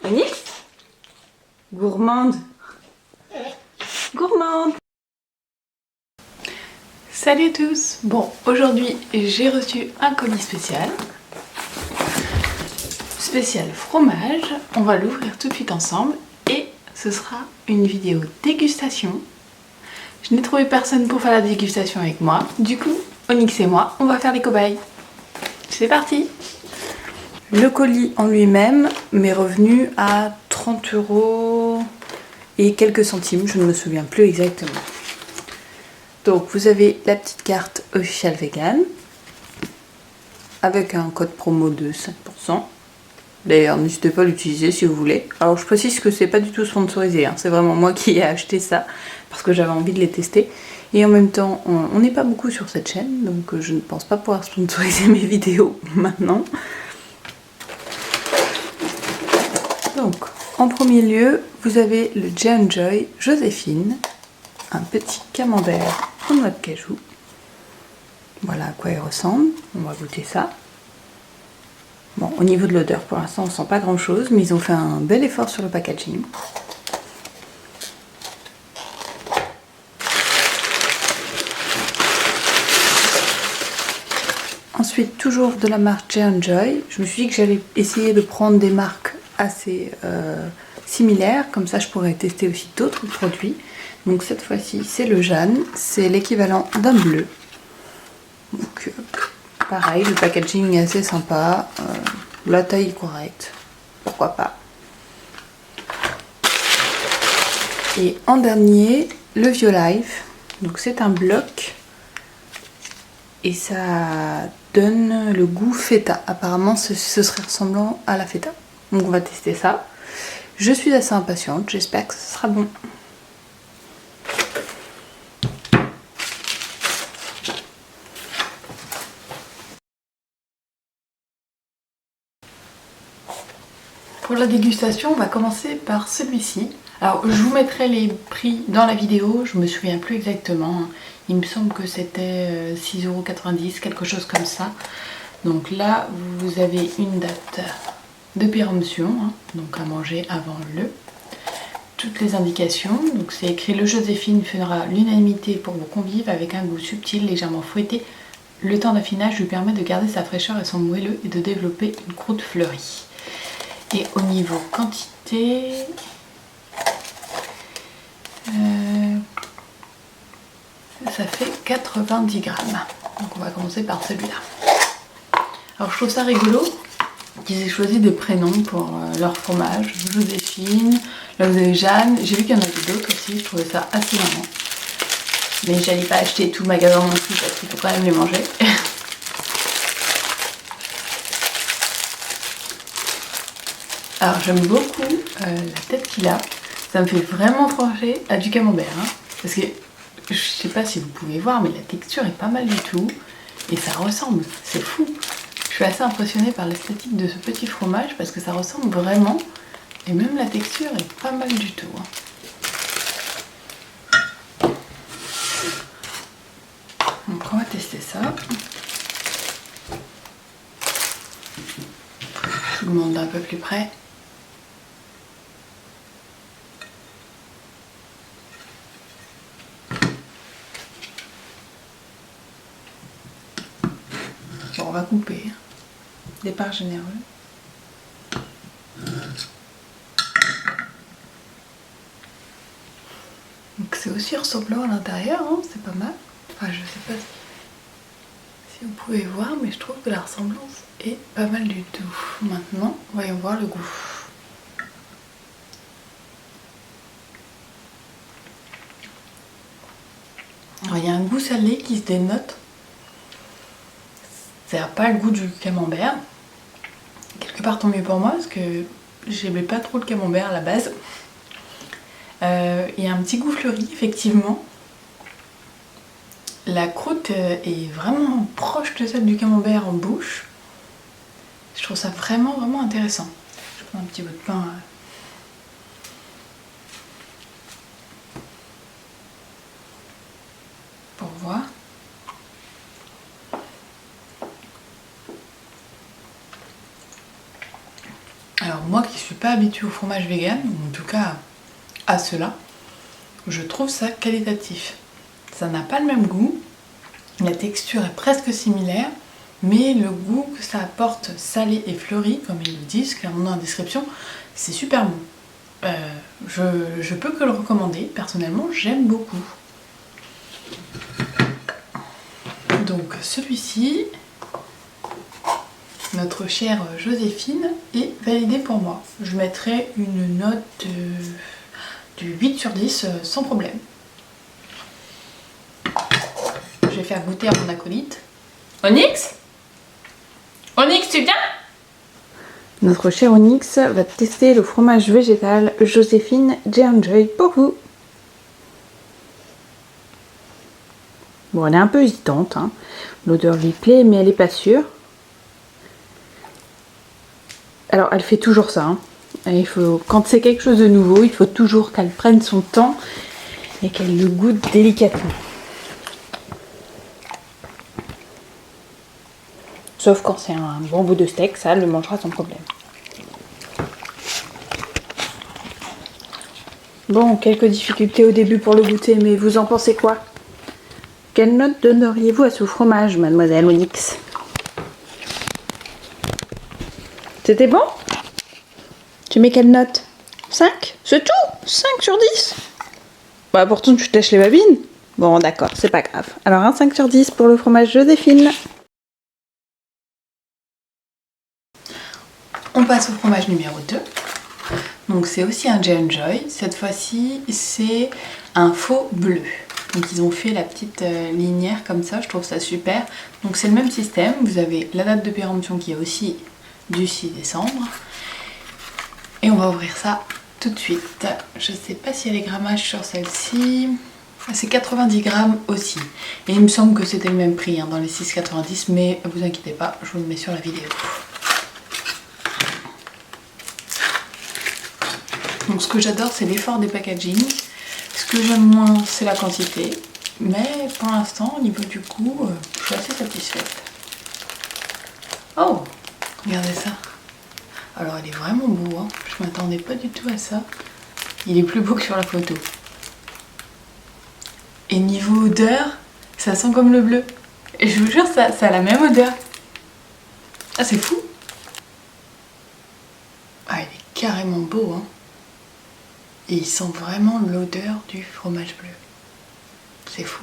Onyx? Gourmande. Gourmande. Salut à tous. Bon, aujourd'hui j'ai reçu un colis spécial. Spécial fromage. On va l'ouvrir tout de suite ensemble et ce sera une vidéo dégustation. Je n'ai trouvé personne pour faire la dégustation avec moi. Du coup, Onyx et moi, on va faire les cobayes. C'est parti! Le colis en lui-même m'est revenu à 30 € et quelques centimes, je ne me souviens plus exactement. Donc vous avez la petite carte Official Vegan avec un code promo de 5%. D'ailleurs, n'hésitez pas à l'utiliser si vous voulez. Alors je précise que c'est pas du tout sponsorisé, hein. C'est vraiment moi qui ai acheté ça parce que j'avais envie de les tester. Et en même temps, on n'est pas beaucoup sur cette chaîne, donc je ne pense pas pouvoir sponsoriser mes vidéos maintenant. Donc, en premier lieu, vous avez le J&Joy Joséphine, un petit camembert en noix de cajou. Voilà à quoi il ressemble, on va goûter ça. Bon, au niveau de l'odeur, pour l'instant, on sent pas grand chose, mais ils ont fait un bel effort sur le packaging. Ensuite, toujours de la marque J&Joy, je me suis dit que j'allais essayer de prendre des marques assez similaires, comme ça je pourrais tester aussi d'autres produits. Donc cette fois-ci, c'est le Jeanne, c'est l'équivalent d'un bleu. Donc pareil, le packaging est assez sympa, la taille est correcte, pourquoi pas. Et en dernier, le Violife, donc c'est un bloc et ça donne le goût feta. Apparemment ce serait ressemblant à la feta. Donc on va tester ça. Je suis assez impatiente, j'espère que ce sera bon. Pour la dégustation, on va commencer par celui-ci. Alors je vous mettrai les prix dans la vidéo, je me souviens plus exactement. Il me semble que c'était 6,90 €, quelque chose comme ça. Donc là, vous avez une date de péremption, hein, donc à manger avant le. Toutes les indications, donc c'est écrit: le Joséphine fera l'unanimité pour vos convives avec un goût subtil, légèrement fouetté. Le temps d'affinage lui permet de garder sa fraîcheur et son moelleux et de développer une croûte fleurie. Et au niveau quantité, ça fait 90 grammes. Donc on va commencer par celui-là. Alors je trouve ça rigolo qu'ils aient choisi des prénoms pour leur fromage. Joséphine, là vous avez Jeanne, j'ai vu qu'il y en avait d'autres aussi, je trouvais ça assez marrant. Mais j'allais pas acheter tout le magasin non plus parce qu'il faut quand même les manger. Alors j'aime beaucoup la tête qu'il a, ça me fait vraiment penser à du camembert, hein, parce que je sais pas si vous pouvez voir mais la texture est pas mal du tout et ça ressemble, c'est fou. Je suis assez impressionnée par l'esthétique de ce petit fromage parce que ça ressemble vraiment et même la texture est pas mal du tout. Donc on va tester ça. Je vous montre d'un peu plus près. Bon, on va couper. Départ généreux. Donc c'est aussi ressemblant à l'intérieur, hein, c'est pas mal. Enfin je sais pas si vous pouvez voir, mais je trouve que la ressemblance est pas mal du tout. Maintenant, voyons voir le goût. Alors il y a un goût salé qui se dénote. Ça n'a pas le goût du camembert. Quelque part tant mieux pour moi parce que j'aimais pas trop le camembert à la base. Il y a un petit goût fleuri effectivement. La croûte est vraiment proche de celle du camembert en bouche. Je trouve ça vraiment intéressant. Je prends un petit bout de pain. Pour voir. Alors moi qui suis pas habituée au fromage vegan, ou en tout cas à cela, je trouve ça qualitatif. Ça n'a pas le même goût, la texture est presque similaire, mais le goût que ça apporte salé et fleuri, comme ils le disent clairement dans la description, c'est super bon. Je peux que le recommander, personnellement j'aime beaucoup. Donc celui-ci, notre chère Joséphine, est validé pour moi. Je mettrai une note de 8 sur 10 sans problème. Je vais faire goûter à mon acolyte. Onyx? Onyx, tu viens? Notre cher Onyx va tester le fromage végétal Joséphine J&J pour vous. Bon, elle est un peu hésitante, hein. L'odeur lui plaît, mais elle n'est pas sûre. Alors, elle fait toujours ça, hein. Il faut, quand c'est quelque chose de nouveau, il faut toujours qu'elle prenne son temps et qu'elle le goûte délicatement. Sauf quand c'est un bon bout de steak, ça, elle le mangera sans problème. Bon, quelques difficultés au début pour le goûter, mais vous en pensez quoi? Quelle note donneriez-vous à ce fromage, mademoiselle Onyx? C'était bon? Tu mets quelle note? 5? C'est tout? 5 sur 10? Bah pourtant tu te lèches les babines. Bon d'accord, c'est pas grave. Alors un 5 sur 10 pour le fromage Joséphine. On passe au fromage numéro 2. Donc c'est aussi un J&J. Cette fois-ci c'est un faux bleu. Donc ils ont fait la petite linière comme ça, je trouve ça super. Donc c'est le même système, vous avez la date de péremption qui est aussi du 6 décembre. Et on va ouvrir ça tout de suite. Je sais pas s'il y a les grammages sur celle-ci. C'est 90 grammes aussi. Et il me semble que c'était le même prix hein, dans les 6,90, mais vous inquiétez pas, je vous le mets sur la vidéo. Donc ce que j'adore c'est l'effort des packaging. Ce que j'aime moins c'est la quantité. Mais pour l'instant au niveau du goût, je suis assez satisfaite. Oh, regardez ça. Alors il est vraiment beau, hein. Je m'attendais pas du tout à ça. Il est plus beau que sur la photo. Et niveau odeur, ça sent comme le bleu. Et je vous jure, ça a la même odeur. Ah c'est fou. Ah il est carrément beau, hein. Et il sent vraiment l'odeur du fromage bleu. C'est fou.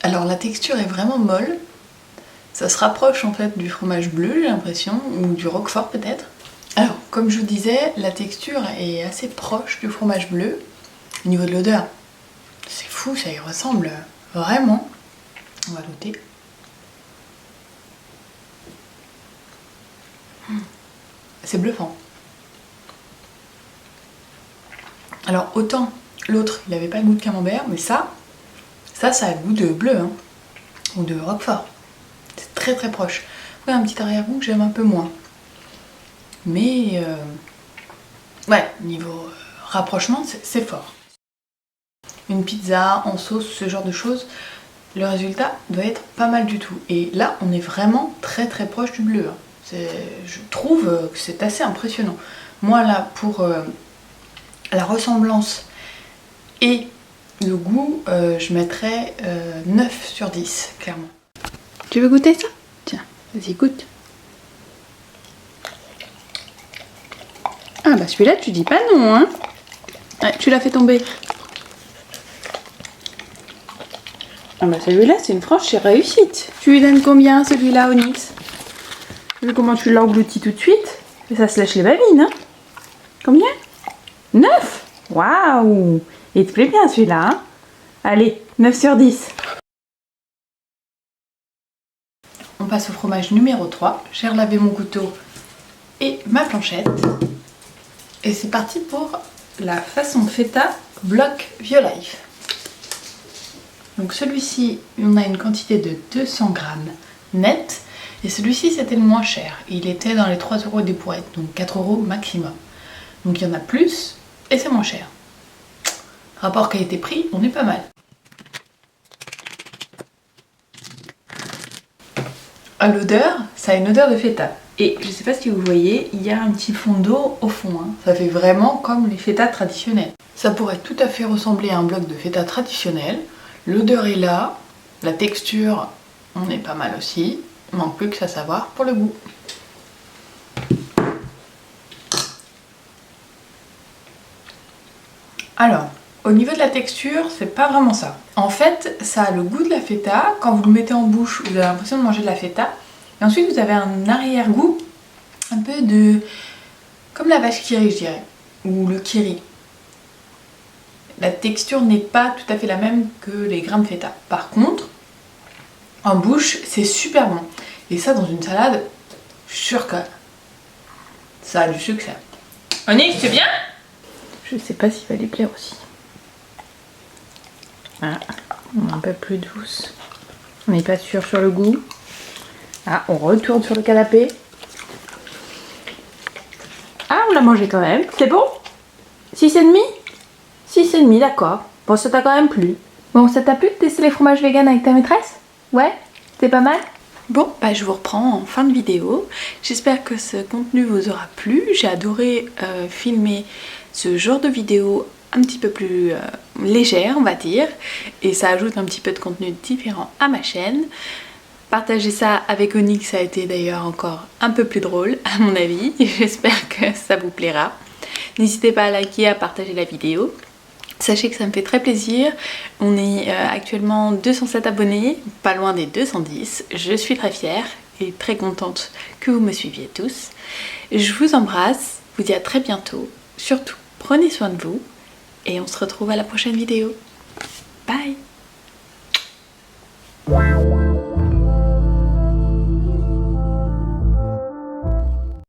Alors la texture est vraiment molle. Ça se rapproche en fait du fromage bleu, j'ai l'impression, ou du roquefort peut-être. Alors, comme je vous disais, la texture est assez proche du fromage bleu. Au niveau de l'odeur, c'est fou, ça y ressemble vraiment. On va goûter. C'est bluffant. Alors autant l'autre, il n'avait pas le goût de camembert, mais ça a le goût de bleu, hein, ou de roquefort. C'est très très proche. Ouais, un petit arrière-goût que j'aime un peu moins. Mais ouais, niveau rapprochement, c'est fort. Une pizza en sauce, ce genre de choses, le résultat doit être pas mal du tout. Et là, on est vraiment très très proche du bleu. Hein. Je trouve que c'est assez impressionnant. Moi là, pour la ressemblance et le goût, je mettrais 9 sur 10, clairement. Tu veux goûter ça? Tiens, vas-y, goûte. Ah bah celui-là, tu dis pas non, hein? Ouais, tu l'as fait tomber. Ah bah celui-là, c'est une franche réussite. Tu lui donnes combien, celui-là, Onyx? Vu comment tu l'engloutis tout de suite, et ça se lèche les babines, hein? Combien? 9? Waouh! Il te plaît bien, celui-là, hein? Allez, 9 sur 10. On passe au fromage numéro 3. J'ai relavé mon couteau et ma planchette. Et c'est parti pour la façon feta bloc Violife. Donc celui-ci, on a une quantité de 200 grammes net. Et celui-ci, c'était le moins cher. Il était dans les 3 € des boîtes, donc 4 € maximum. Donc il y en a plus et c'est moins cher. Rapport qualité-prix, on est pas mal. À l'odeur, ça a une odeur de feta. Et je sais pas si vous voyez, il y a un petit fond d'eau au fond. Hein. Ça fait vraiment comme les feta traditionnels. Ça pourrait tout à fait ressembler à un bloc de feta traditionnel. L'odeur est là, la texture, on est pas mal aussi. Il manque plus que ça à savoir pour le goût. Alors, au niveau de la texture, c'est pas vraiment ça. En fait, ça a le goût de la feta. Quand vous le mettez en bouche, vous avez l'impression de manger de la feta. Et ensuite, vous avez un arrière-goût, un peu de... comme la vache qui rit, je dirais. Ou le kiri. La texture n'est pas tout à fait la même que les grains de feta. Par contre, en bouche, c'est super bon. Et ça, dans une salade, je suis sûre que ça a du succès. Onyx, c'est bien? Je sais pas s'il va lui plaire aussi. Ah, un peu plus douce. On n'est pas sûr sur le goût. Ah, on retourne sur le canapé. Ah, on l'a mangé quand même. C'est bon? 6,5? 6,5, d'accord. Bon, ça t'a quand même plu. Bon, ça t'a plu de tester les fromages vegan avec ta maîtresse? Ouais? C'est pas mal? Bon, bah je vous reprends en fin de vidéo. J'espère que ce contenu vous aura plu. J'ai adoré filmer ce genre de vidéo un petit peu plus légère, on va dire. Et ça ajoute un petit peu de contenu différent à ma chaîne. Partager ça avec Onyx, ça a été d'ailleurs encore un peu plus drôle à mon avis. J'espère que ça vous plaira. N'hésitez pas à liker, à partager la vidéo. Sachez que ça me fait très plaisir. On est actuellement 207 abonnés, pas loin des 210. Je suis très fière et très contente que vous me suiviez tous. Je vous embrasse, vous dis à très bientôt. Surtout, prenez soin de vous et on se retrouve à la prochaine vidéo. Bye!